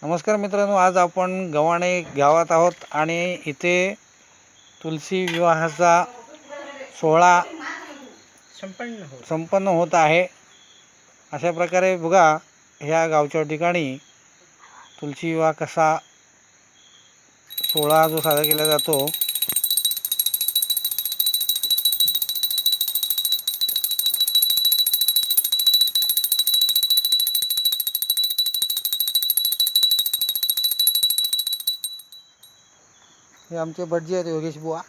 नमस्कार मित्रांनो, आज आपण गव्हाणे गावात आहोत आणि इथे तुलसी विवाहाचा सोहळा संपन्न होत आहे। अशा प्रकारे बघा, ह्या गावच्या ठिकाणी तुलसी विवाह कसा सोहळा जो साजरा केला जातो हे आमचे भटजी आहेत, योगेश बुवा।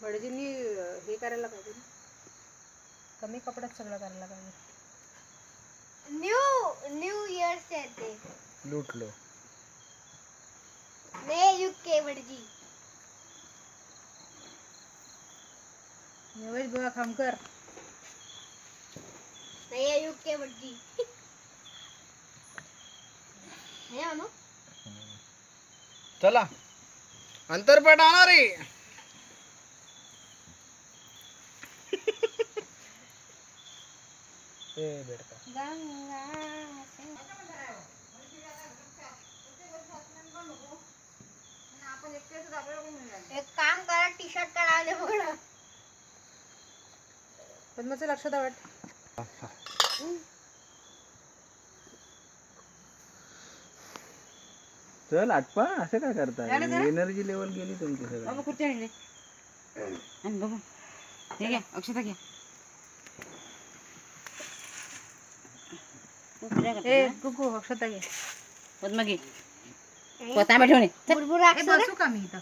भटजींनी हे करायला पाहिजे, कमी कपड्यात सगळं करायला पाहिजे। न्यू ईयर से थे लूट लो नए युग के भटजी। योगेश बुवा खामकर, नए युग के भटजी। है मानो चला अंतरपट आणा रे। एक काम करा, टी शर्ट काढा दे बघा। पद्माचं लक्षात आवड। चल आटपा, असं काय करताय? एनर्जी लेवल गेली तुमची सगळी। बाबा खुर्ची आणली आणि बघू, हे घ्या, अक्षता घ्या। ए गुगू, अक्षता घे, पद्मा घे, पतांबे ठेवणे। बसू का मी इथं?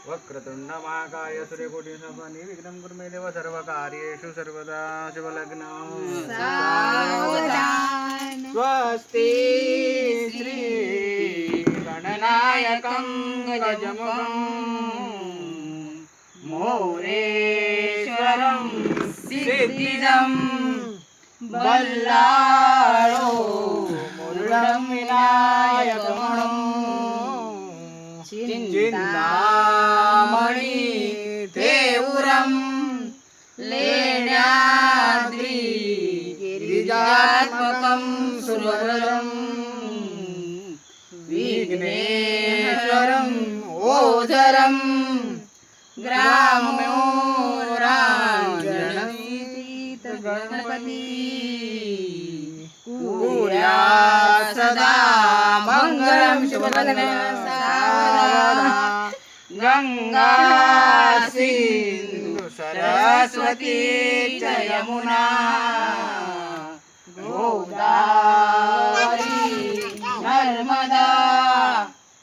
वक्रतुंड महाकाय सूर्यकोटि समप्रभ निर्विघ्नं कुरु मे देव सर्वकार्येषु सर्वदा शुभलग्नं सावधान। स्वस्ति श्री गणनायकं गजमुखं मोरेश्वरं सिद्धिदं बल्लाळो मुरुडं विनायकमणं चिन्तामणि देवुरं लेण्याद्रि गिरिजात्मकं सुरवरं विघ्नेश्वरं ओझरं ग्रामोराञ्जनमीत गणपति कुर्यात् सदा मङ्गलं शुभलग्नं गंगा सिंधु सरस्वती च यमुना गोदावरी नर्मदा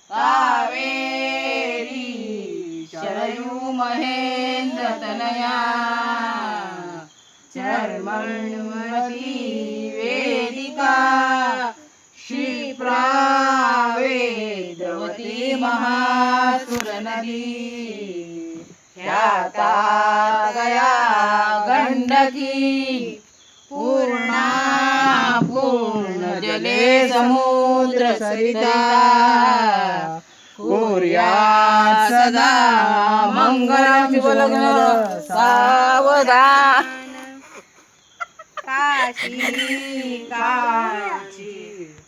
कावेरी शरयू महेंद्र तनया चर्मण्वती वेदिका क्षिप्रा वेदवती महासुरनदी ख्याता गया गंडकी पूर्णा पूर्ण जले समुद्र सरिता कुर्यात् सदा मंगलं शुभलग्नं सावधान। काशी काची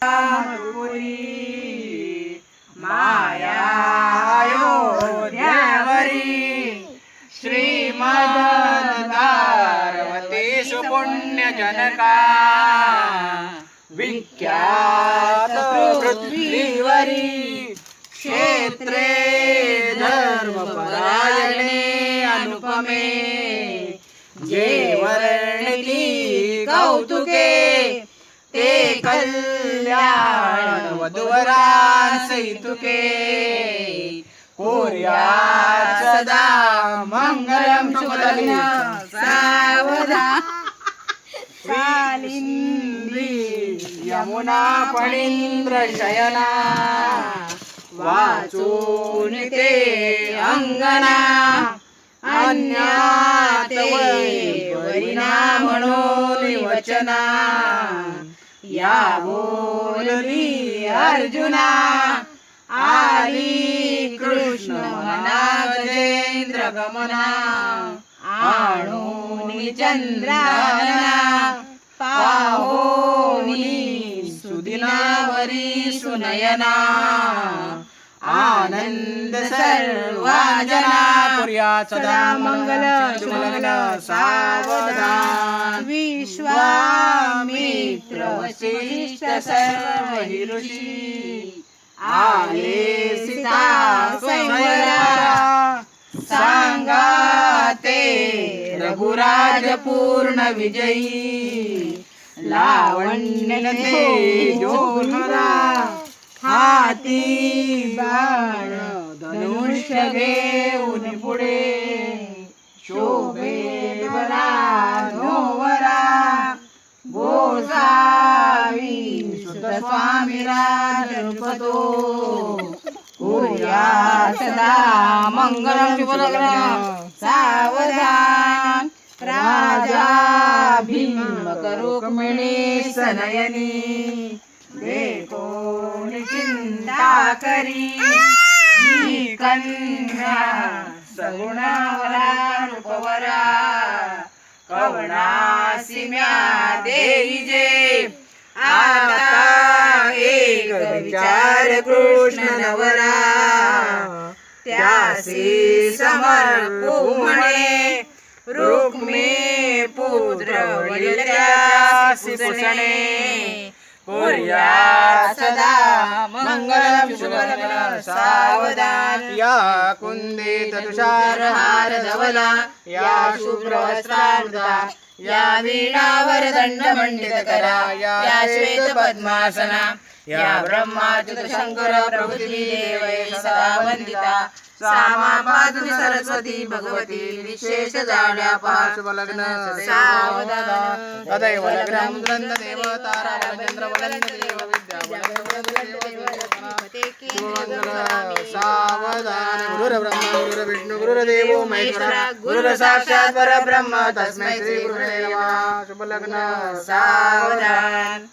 मधुपुरी मायायोध्यावरी श्रीमद्भागवते सुपुण्यजनका विख्यात पृथ्वीवरी क्षेत्रे धर्मपरायणे अनुपमे जे वर्णिली कौतुके ते कल्याण वधूवरांसैतुके कुर्यात् सदा मंगलं शुभलग्नं सावधान। कालिंदी यमुना फणींद्र शयना वाचून ते अंगना अन्यात वरिना म्हणून वचना या बोलली अर्जुना आली कृष्ण मना गजेंद्र गमना आणूनी चंद्रानना पाहोनी सुदिनावरी सुनयना आनंद सर्वा जना कुर्यात् सदा मंगल शुभलग्न सावधान विश्वामित्र वसिष्ठ सर्व हि ऋषी आले सीता स्वयंवरा सांगा ते रघुराज पूर्ण विजयी लावण्य ते जोहरा हाती बाण धनुष्य घेऊन पुढे शोभे बरा नोवरा गोसावी सुत स्वामी राजपतो कुर्या सदा मंगलम शुभलग्न सावधान राजा भीम रुक्मिणी सनयनी देखो चिंता करी ही कन्या सगुणावरा रूपवरा कवनासी म्या देई जे आता एक विचार कृष्ण नवरा त्यासी समर्पू म्हणे रुक्मी पुत्र वडील त्यासी पुसणे कुर्यात् सदा मंगलम शुभलग्न सावधान या कुंदित तुषारहार धवला या शुभ्रवस्त्रावृता या वीणावर दंडमंडित करा या श्वेत पद्मासना या ब्रह्माच्युत शंकर प्रभृती देवै सदा वंदिता सामा पादुनी सरस्वती भगवती विशेष जाड्या शुभलग्न सावधान तदैव लग्नं ग्रन्थदेव तारावलचन्द्र वलन्ददेव विद्या सावधान गुरुर्ब्रह्मा गुरुर्विष्णु गुरुर्देवो महेश्वरा गुरुसाक्षात् परब्रह्म तस्मै श्री गुरुदेव नमः शुभलग्न सावधान